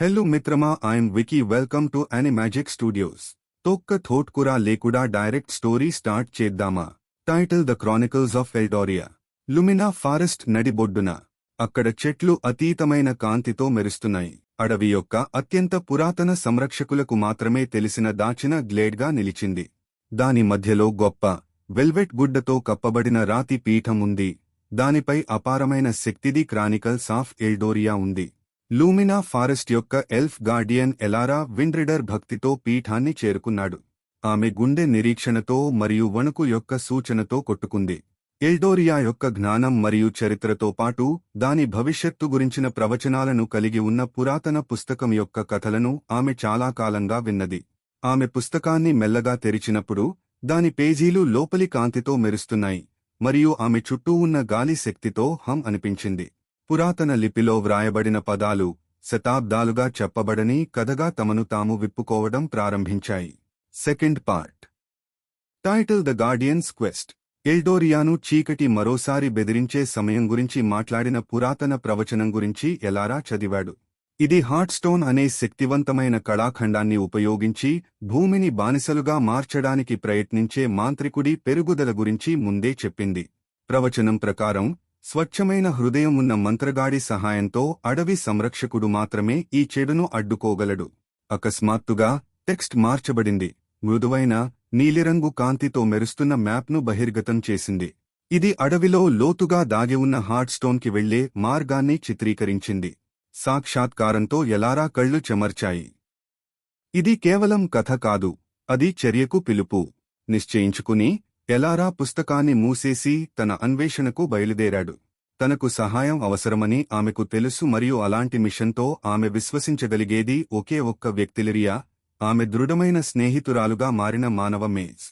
Hello మిత్రమా, I'm Vicky. Welcome to Animagic Studios. తొక్క థోట్కురా లేకుడా డైరెక్ట్ స్టోరీ స్టార్ట్ చేద్దామా? Title: the chronicles of Eldoria. Lumina forest నడిబొడ్డున. అక్కడ చెట్లు అతీతమైన కాంతితో మెరుస్తున్నాయి. అడవి యొక్క అత్యంత పురాతన సంరక్షకులకు మాత్రమే తెలిసిన దాచిన గ్లేడ్గా నిలిచింది. దాని మధ్యలో గొప్ప వెల్వెట్ గుడ్డతో కప్పబడిన రాతి పీఠం ఉంది. దానిపై అపారమైన శక్తిది క్రానికల్స్ ఆఫ్ ఎల్డోరియా ఉంది. లూమినా ఫారెస్ట్ యొక్క ఎల్ఫ్ గార్డియన్ ఎలారా విండ్రిడర్ భక్తితో పీఠాన్ని చేరుకున్నాడు. ఆమె గుండె నిరీక్షణతో మరియు వణుకు యొక్క సూచనతో కొట్టుకుంది. ఎల్డోరియా యొక్క జ్ఞానం మరియు చరిత్రతో పాటు దాని భవిష్యత్తు గురించిన ప్రవచనాలను కలిగి ఉన్న పురాతన పుస్తకం యొక్క కథలను ఆమె చాలా కాలంగా విన్నది. ఆమె పుస్తకాన్ని మెల్లగా తెరిచినప్పుడు దాని పేజీలు లోపలి కాంతితో మెరుస్తున్నాయి మరియు ఆమె చుట్టూ ఉన్న గాలి శక్తితో హం అనిపించింది. పురాతన లిపిలో వ్రాయబడిన పదాలు శతాబ్దాలుగా చెప్పబడని కథగా తమను తాము విప్పుకోవడం ప్రారంభించాయి. Second part. Title: the guardians quest. ఎల్డోరియాను చీకటి మరోసారి బెదిరించే సమయం గురించి మాట్లాడిన పురాతన ప్రవచనం గురించి ఎలారా చదివాడు. ఇది హార్ట్స్టోన్ అనే శక్తివంతమైన కళాఖండాన్ని ఉపయోగించి భూమిని బానిసలుగా మార్చడానికి ప్రయత్నించే మాంత్రికుడి పెరుగుదల గురించి ముందే చెప్పింది. ప్రవచనం ప్రకారం స్వచ్ఛమైన హృదయం ఉన్న మంత్రగాడి సహాయంతో అడవి సంరక్షకుడు మాత్రమే ఈ చెడును అడ్డుకోగలడు. అకస్మాత్తుగా టెక్స్ట్ మార్చబడింది. మృదువైన నీలిరంగు కాంతితో మెరుస్తున్న మ్యాప్ను బహిర్గతం చేసింది. ఇది అడవిలో లోతుగా దాగి ఉన్న హార్ట్స్టోన్కి వెళ్లే మార్గాన్ని చిత్రీకరించింది. సాక్షాత్కారంతో ఎలారా కళ్ళు చెమర్చాయి. ఇది కేవలం కథ కాదు, అది చర్యకు పిలుపు. నిశ్చయించుకుని ఎలారా పుస్తకాన్ని మూసేసి తన అన్వేషణకు బయలుదేరాడు. తనకు సహాయం అవసరమని ఆమెకు తెలుసు మరియు అలాంటి మిషన్తో ఆమె విశ్వసించగలిగేది ఒకే ఒక్క వ్యక్తిలిరియా, ఆమె దృఢమైన స్నేహితురాలుగా మారిన మానవ మేజ్.